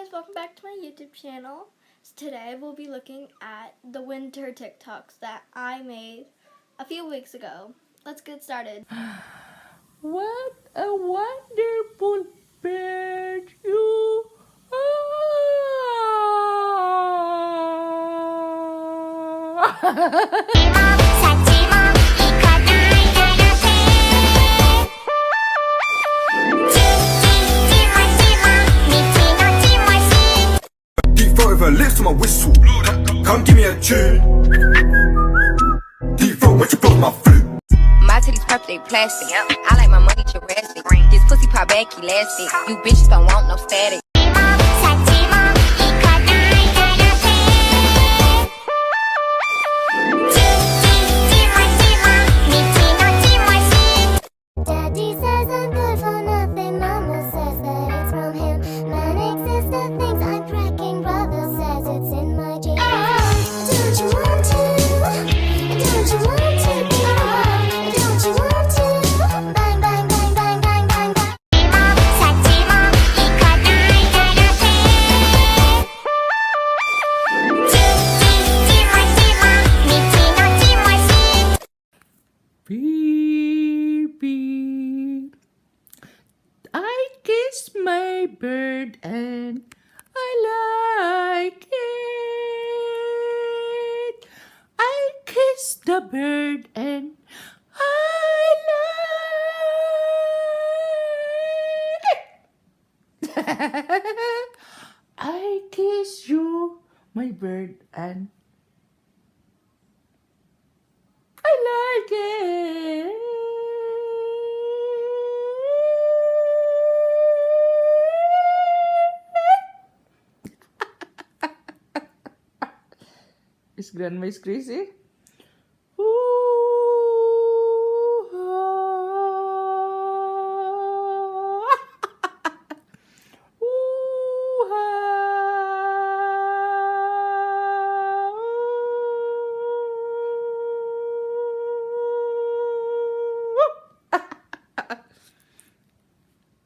guys, welcome back to my YouTube channel. So today we'll be looking at the winter TikToks that I made a few weeks ago. Let's get started. What a wonderful bird you Deep throat with her lips to my whistle. Come give me a tune. Deep throat when you blow my flute. My titties purple, they plastic. I like my money Jurassic. This pussy pop back elastic. You bitches don't want no static. Daddy says I'm good for nothing. Mama says that it's from him. Man exists the things I'm cracking. Brother says it's in my genes. Don't you want to? Don't you want to? Don't you want to? Bang bang bang bang bang bang bang. beep, beep. I kiss my bird and I like it. I kiss the bird and I like it. I kiss you, my bird, and I like it. Is Grandma is crazy?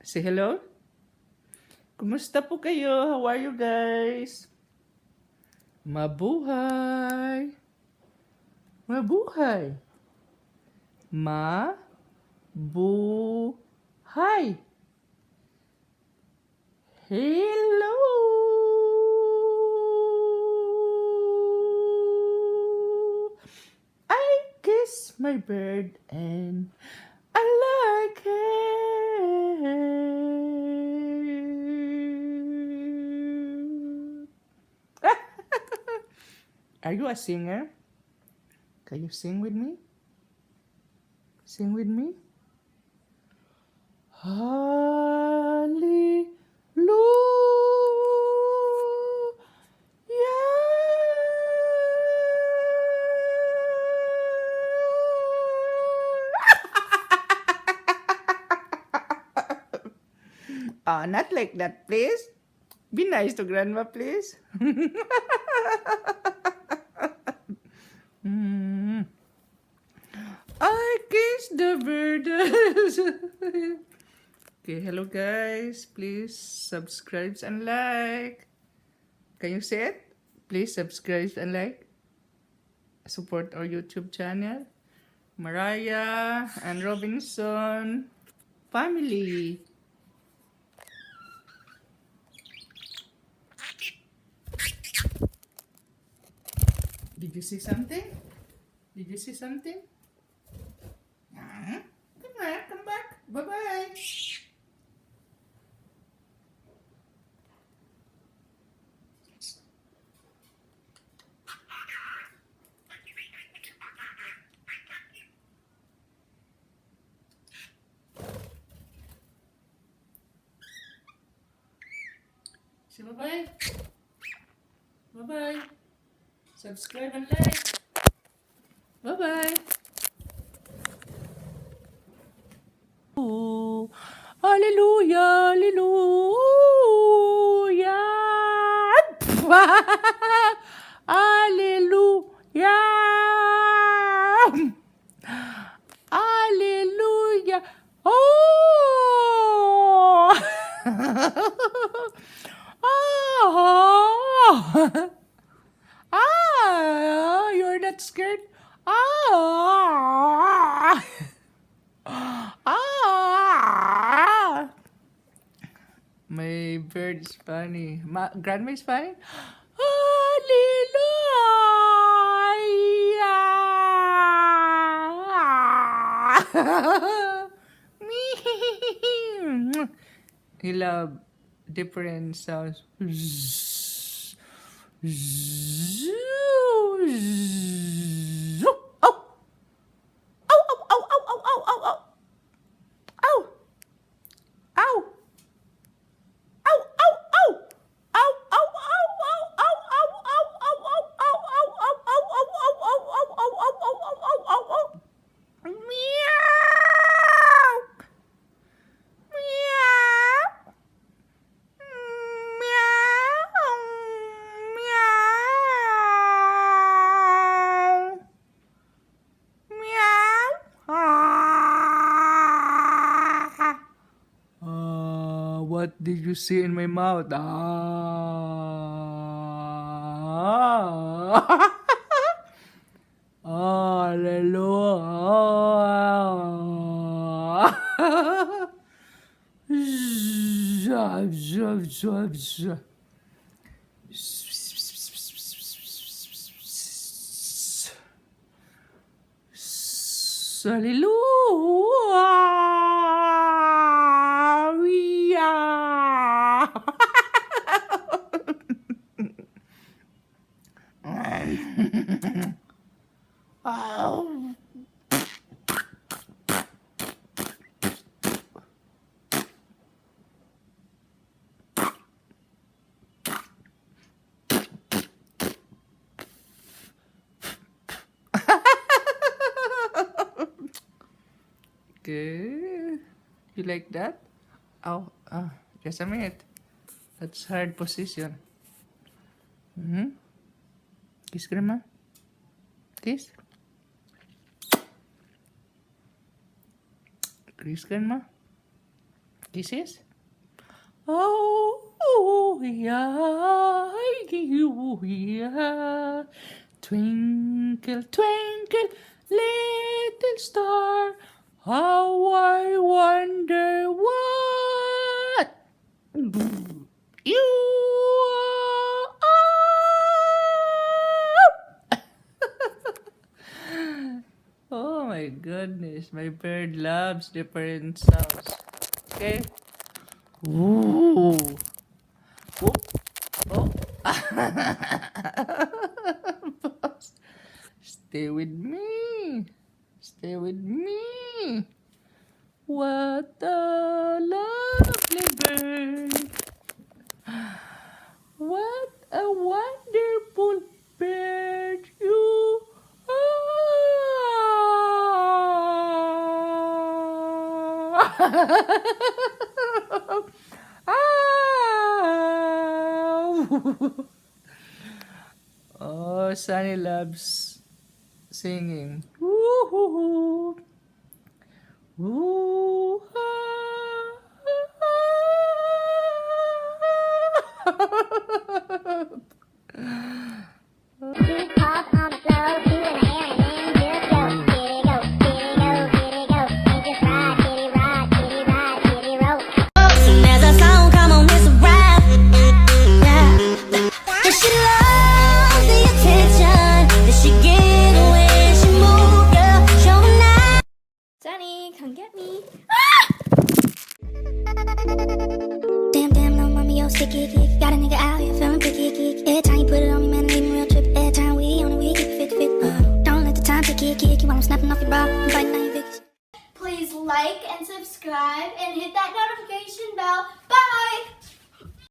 Say hello. Kumusta po kayo? How are you guys? Mabuhay. Mabuhay. Ma-bu-hay. Hello. I kiss my bird and I like it. Are you a singer? Can you sing with me? Sing with me. Not like that, please. Be nice to Grandma, please. I kiss the bird. Okay, hello guys. Please subscribe and like. Can you say it? Please subscribe and like. Support our YouTube channel. Mariah and Robinson family. Did you see something? Did you see something? Come back, come back. Bye-bye. Say bye-bye. Bye-bye. Subscribe and like. Bye-bye. Hallelujah, hallelujah. Hallelujah. Hallelujah. Oh. Ah! My bird is funny. Grandma is funny? Hallelujah! He love different sounds. What did you see in my mouth? Hallelujah. Oh. Okay. You like that? Oh, just a minute. That's hard position. Kiss, Grandma. Kiss. Kiss, Grandma. Kisses. Oh, yeah, yeah. Twinkle, twinkle, little star, how I wonder what you are. Oh my goodness, my bird loves different sounds. Okay. Ooh. Oh. Oh. Stay with me. Stay with me. What a lovely bird. What a wonderful bird you are. Oh, Sunny loves singing. Woo-hoo-hoo. Woo. You pop on the floor, do an air and then just go. Get it go, and just ride, get it roll. Soon as the song come on, it's a rap. Yeah. Does she love the attention? Does she get when she move, girl? Show me now. Sunny, come get me. Damn, no mommy, yo, sticky, kick. Got a nigga out here feeling picky, kick. Every time you put it on me, man, I leave me real trip. Every time we on it, we keep it fit. Don't let the time kick you while I'm snapping off your bra. I'm biting on your Vicks. Please like and subscribe and hit that notification bell. Bye!